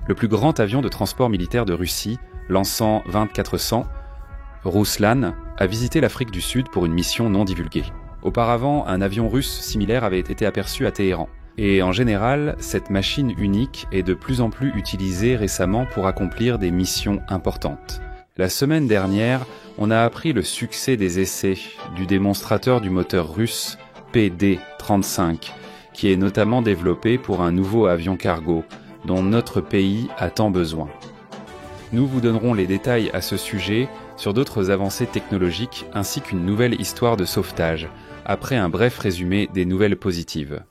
Le plus grand avion de transport militaire de Russie, l'An-100 2400, Ruslan, a visité l'Afrique du Sud pour une mission non divulguée. Auparavant, un avion russe similaire avait été aperçu à Téhéran. Et en général, cette machine unique est de plus en plus utilisée récemment pour accomplir des missions importantes. La semaine dernière, on a appris le succès des essais du démonstrateur du moteur russe PD-35, qui est notamment développé pour un nouveau avion cargo, dont notre pays a tant besoin. Nous vous donnerons les détails à ce sujet sur d'autres avancées technologiques ainsi qu'une nouvelle histoire de sauvetage, après un bref résumé des nouvelles positives.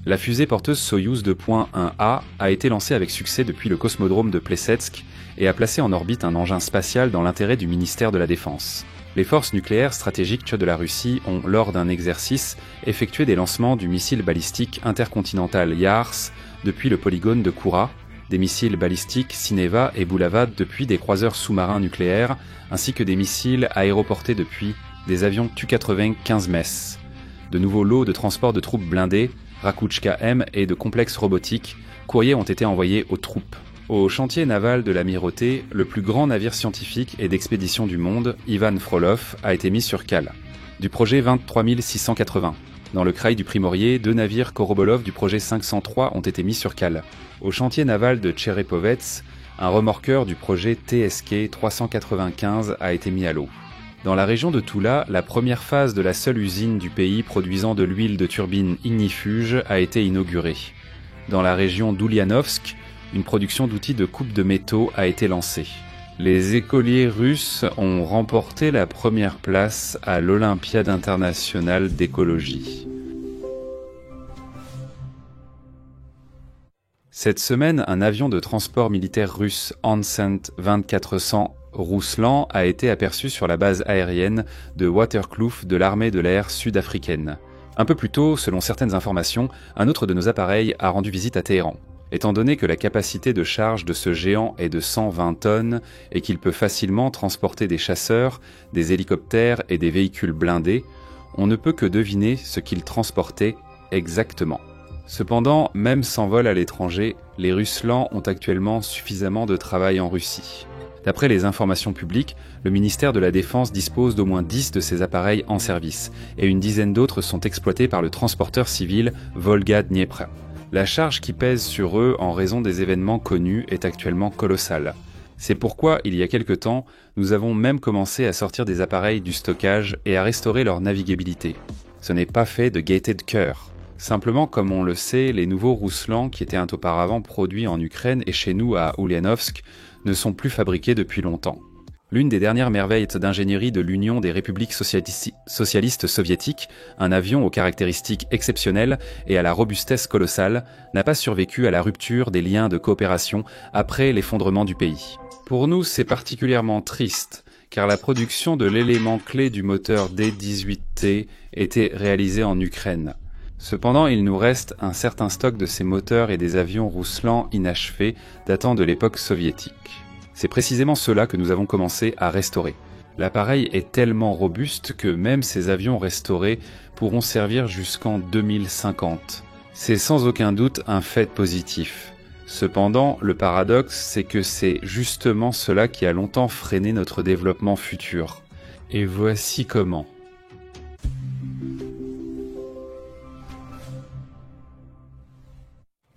La fusée porteuse Soyouz 2.1A a été lancée avec succès depuis le cosmodrome de Plesetsk et a placé en orbite un engin spatial dans l'intérêt du ministère de la Défense. Les forces nucléaires stratégiques de la Russie ont, lors d'un exercice, effectué des lancements du missile balistique intercontinental Yars depuis le polygone de Koura, des missiles balistiques Sineva et Bulava depuis des croiseurs sous-marins nucléaires, ainsi que des missiles aéroportés depuis des avions Tu-80 15-MES. De nouveaux lots de transport de troupes blindées, Rakuchka M et de complexes robotiques, courriers ont été envoyés aux troupes. Au chantier naval de l'Amirauté, le plus grand navire scientifique et d'expédition du monde, Ivan Frolov, a été mis sur cale. Du projet 23 680. Dans le kraï du Primorié, 2 navires Korobolov du projet 503 ont été mis sur cale. Au chantier naval de Tcherepovets, un remorqueur du projet TSK 395 a été mis à l'eau. Dans la région de Toula, la première phase de la seule usine du pays produisant de l'huile de turbine ignifuge a été inaugurée. Dans la région d'Ulyanovsk, une production d'outils de coupe de métaux a été lancée. Les écoliers russes ont remporté la première place à l'Olympiade internationale d'écologie. Cette semaine, un avion de transport militaire russe An-Sent 2400 Ruslan a été aperçu sur la base aérienne de Waterkloof de l'armée de l'air sud-africaine. Un peu plus tôt, selon certaines informations, un autre de nos appareils a rendu visite à Téhéran. Étant donné que la capacité de charge de ce géant est de 120 tonnes et qu'il peut facilement transporter des chasseurs, des hélicoptères et des véhicules blindés, on ne peut que deviner ce qu'il transportait exactement. Cependant, même sans vol à l'étranger, les Ruslans ont actuellement suffisamment de travail en Russie. D'après les informations publiques, le ministère de la Défense dispose d'au moins 10 de ces appareils en service, et une dizaine d'autres sont exploités par le transporteur civil Volga-Dniepr. La charge qui pèse sur eux en raison des événements connus est actuellement colossale. C'est pourquoi, il y a quelque temps, nous avons même commencé à sortir des appareils du stockage et à restaurer leur navigabilité. Ce n'est pas fait de gaieté de cœur. Simplement, comme on le sait, les nouveaux Ruslan qui étaient auparavant produits en Ukraine et chez nous à Ulyanovsk ne sont plus fabriqués depuis longtemps. L'une des dernières merveilles d'ingénierie de l'Union des républiques socialistes soviétiques, un avion aux caractéristiques exceptionnelles et à la robustesse colossale, n'a pas survécu à la rupture des liens de coopération après l'effondrement du pays. Pour nous, c'est particulièrement triste, car la production de l'élément clé du moteur D-18T était réalisée en Ukraine. Cependant, il nous reste un certain stock de ces moteurs et des avions Ruslan inachevés datant de l'époque soviétique. C'est précisément cela que nous avons commencé à restaurer. L'appareil est tellement robuste que même ces avions restaurés pourront servir jusqu'en 2050. C'est sans aucun doute un fait positif. Cependant, le paradoxe, c'est que c'est justement cela qui a longtemps freiné notre développement futur. Et voici comment.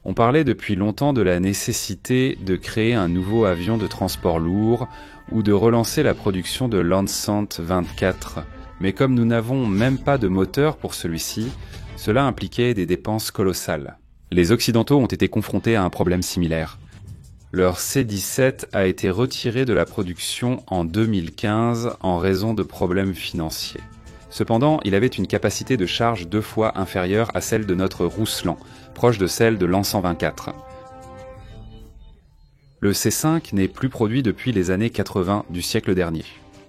On parlait depuis longtemps de la nécessité de créer un nouveau avion de transport lourd ou de relancer la production de l'An-Sent 24. Mais comme nous n'avons même pas de moteur pour celui-ci, cela impliquait des dépenses colossales. Les Occidentaux ont été confrontés à un problème similaire. Leur C-17 a été retiré de la production en 2015 en raison de problèmes financiers. Cependant, il avait une capacité de charge 2 fois inférieure à celle de notre Ruslan, proche de celle de l'An-124. Le C5 n'est plus produit depuis les années 80 du siècle dernier.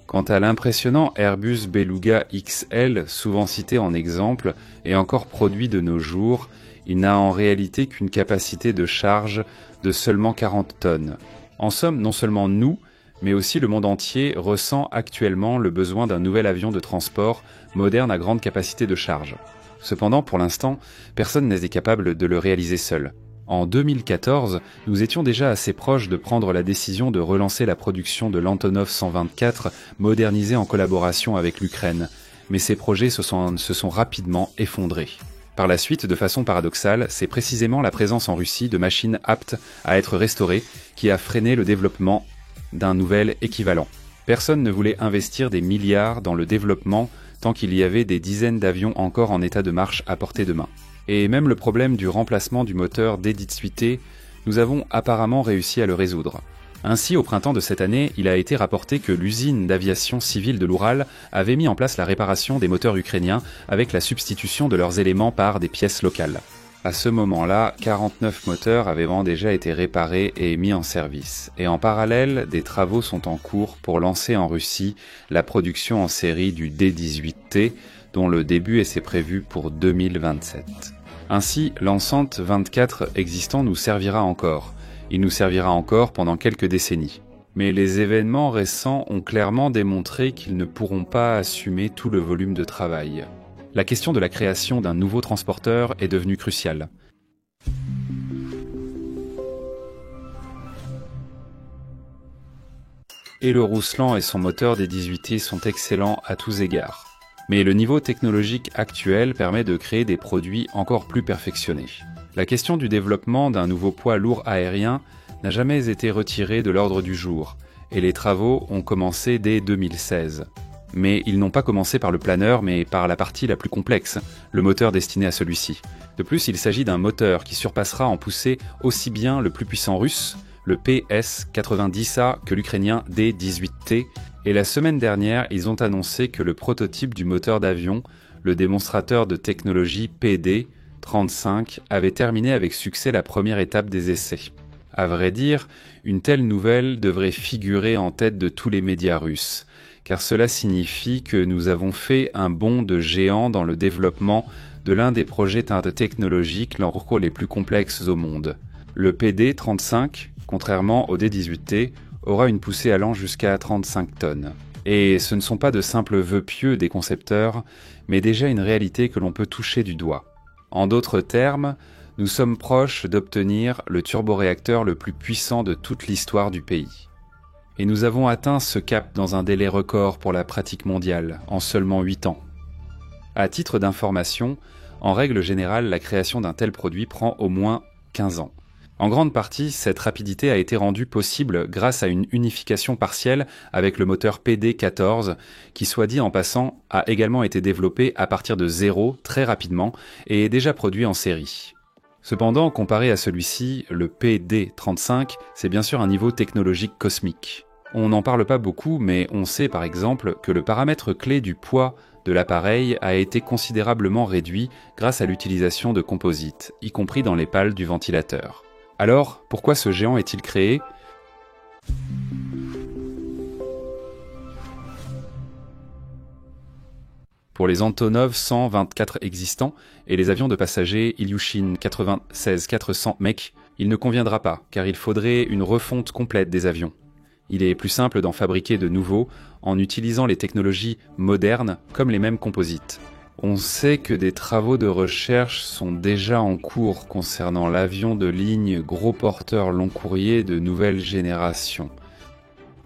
Quant à l'impressionnant Airbus Beluga XL, souvent cité en exemple, et encore produit de nos jours, il n'a en réalité qu'une capacité de charge de seulement 40 tonnes. En somme, non seulement nous, mais aussi le monde entier ressent actuellement le besoin d'un nouvel avion de transport moderne à grande capacité de charge. Cependant, pour l'instant, personne n'est capable de le réaliser seul. En 2014, nous étions déjà assez proches de prendre la décision de relancer la production de l'Antonov 124 modernisé en collaboration avec l'Ukraine, mais ces projets se sont rapidement effondrés. Par la suite, de façon paradoxale, c'est précisément la présence en Russie de machines aptes à être restaurées qui a freiné le développement d'un nouvel équivalent. Personne ne voulait investir des milliards dans le développement tant qu'il y avait des dizaines d'avions encore en état de marche à portée de main. Et même le problème du remplacement du moteur D18T, nous avons apparemment réussi à le résoudre. Ainsi, au printemps de cette année, il a été rapporté que l'usine d'aviation civile de l'Oural avait mis en place la réparation des moteurs ukrainiens avec la substitution de leurs éléments par des pièces locales. À ce moment-là, 49 moteurs avaient déjà été réparés et mis en service. Et en parallèle, des travaux sont en cours pour lancer en Russie la production en série du D18T, dont le début est prévu pour 2027. Ainsi, l'Ansant 24 existant nous servira encore. Il nous servira encore pendant quelques décennies. Mais les événements récents ont clairement démontré qu'ils ne pourront pas assumer tout le volume de travail. La question de la création d'un nouveau transporteur est devenue cruciale. Et le Rouslan et son moteur D18T sont excellents à tous égards. Mais le niveau technologique actuel permet de créer des produits encore plus perfectionnés. La question du développement d'un nouveau poids lourd aérien n'a jamais été retirée de l'ordre du jour, et les travaux ont commencé dès 2016. Mais ils n'ont pas commencé par le planeur, mais par la partie la plus complexe, le moteur destiné à celui-ci. De plus, il s'agit d'un moteur qui surpassera en poussée aussi bien le plus puissant russe, le PS-90A, que l'ukrainien D-18T, et la semaine dernière, ils ont annoncé que le prototype du moteur d'avion, le démonstrateur de technologie PD-35, avait terminé avec succès la première étape des essais. À vrai dire, une telle nouvelle devrait figurer en tête de tous les médias russes, car cela signifie que nous avons fait un bond de géant dans le développement de l'un des projets technologiques les plus complexes au monde. Le PD-35, contrairement au D-18T, aura une poussée allant jusqu'à 35 tonnes. Et ce ne sont pas de simples vœux pieux des concepteurs, mais déjà une réalité que l'on peut toucher du doigt. En d'autres termes, nous sommes proches d'obtenir le turboréacteur le plus puissant de toute l'histoire du pays. Et nous avons atteint ce cap dans un délai record pour la pratique mondiale, en seulement 8 ans. À titre d'information, en règle générale, la création d'un tel produit prend au moins 15 ans. En grande partie, cette rapidité a été rendue possible grâce à une unification partielle avec le moteur PD-14, qui, soit dit en passant, a également été développé à partir de zéro très rapidement et est déjà produit en série. Cependant, comparé à celui-ci, le PD-35, c'est bien sûr un niveau technologique cosmique. On n'en parle pas beaucoup, mais on sait par exemple que le paramètre clé du poids de l'appareil a été considérablement réduit grâce à l'utilisation de composites, y compris dans les pales du ventilateur. Alors, pourquoi ce géant est-il créé ? Pour les Antonov 124 existants et les avions de passagers Ilyushin 96-400 Mech, il ne conviendra pas, car il faudrait une refonte complète des avions. Il est plus simple d'en fabriquer de nouveaux en utilisant les technologies modernes comme les mêmes composites. On sait que des travaux de recherche sont déjà en cours concernant l'avion de ligne gros porteur long courrier de nouvelle génération.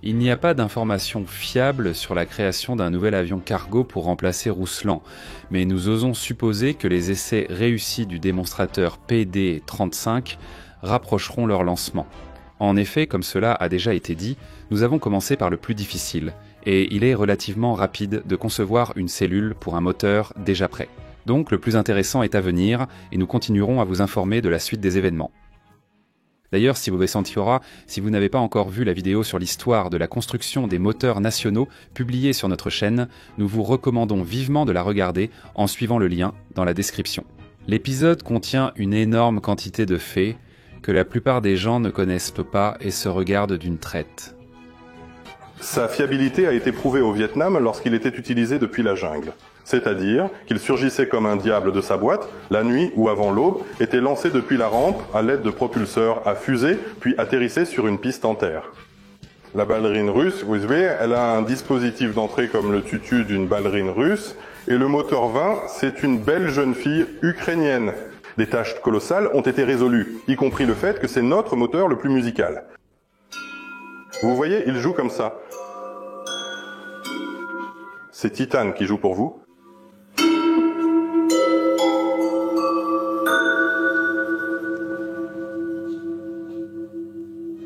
Il n'y a pas d'informations fiables sur la création d'un nouvel avion cargo pour remplacer Rouslan, mais nous osons supposer que les essais réussis du démonstrateur PD-35 rapprocheront leur lancement. En effet, comme cela a déjà été dit, nous avons commencé par le plus difficile, et il est relativement rapide de concevoir une cellule pour un moteur déjà prêt. Donc le plus intéressant est à venir, et nous continuerons à vous informer de la suite des événements. D'ailleurs, si vous n'avez pas encore vu la vidéo sur l'histoire de la construction des moteurs nationaux publiée sur notre chaîne, nous vous recommandons vivement de la regarder en suivant le lien dans la description. L'épisode contient une énorme quantité de faits que la plupart des gens ne connaissent pas et se regardent d'une traite. Sa fiabilité a été prouvée au Vietnam lorsqu'il était utilisé depuis la jungle. C'est-à-dire qu'il surgissait comme un diable de sa boîte, la nuit ou avant l'aube, était lancé depuis la rampe à l'aide de propulseurs à fusée, puis atterrissait sur une piste en terre. La ballerine russe, vous voyez, elle a un dispositif d'entrée comme le tutu d'une ballerine russe, Et le moteur 20, c'est une belle jeune fille ukrainienne. Des tâches colossales ont été résolues, y compris le fait que c'est notre moteur le plus musical. Vous voyez, il joue comme ça. C'est Titan qui joue pour vous.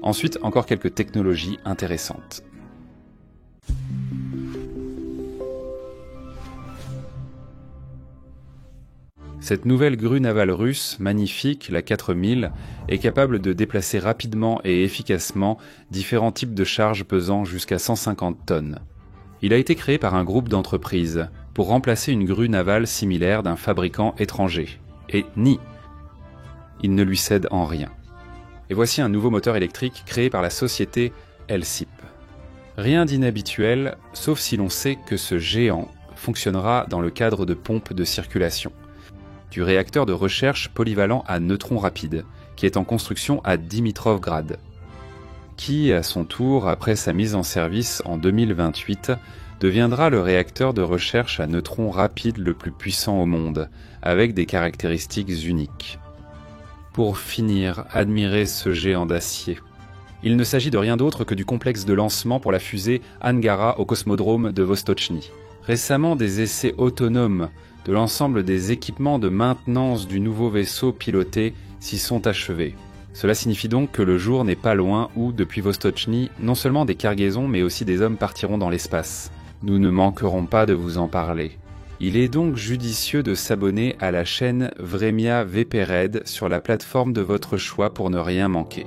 Ensuite, encore quelques technologies intéressantes. Cette nouvelle grue navale russe, magnifique, la 4000, est capable de déplacer rapidement et efficacement différents types de charges pesant jusqu'à 150 tonnes. Il a été créé par un groupe d'entreprises pour remplacer une grue navale similaire d'un fabricant étranger. Et il ne lui cède en rien. Et voici un nouveau moteur électrique créé par la société Elsip. Rien d'inhabituel, sauf si l'on sait que ce géant fonctionnera dans le cadre de pompes de circulation, du réacteur de recherche polyvalent à neutrons rapides, qui est en construction à Dimitrovgrad, qui, à son tour, après sa mise en service en 2028, deviendra le réacteur de recherche à neutrons rapides le plus puissant au monde, avec des caractéristiques uniques. Pour finir, admirez ce géant d'acier. Il ne s'agit de rien d'autre que du complexe de lancement pour la fusée Angara au cosmodrome de Vostochny. Récemment, des essais autonomes de l'ensemble des équipements de maintenance du nouveau vaisseau piloté s'y sont achevés. Cela signifie donc que le jour n'est pas loin où, depuis Vostochny, non seulement des cargaisons mais aussi des hommes partiront dans l'espace. Nous ne manquerons pas de vous en parler. Il est donc judicieux de s'abonner à la chaîne Vremia VP Red sur la plateforme de votre choix pour ne rien manquer.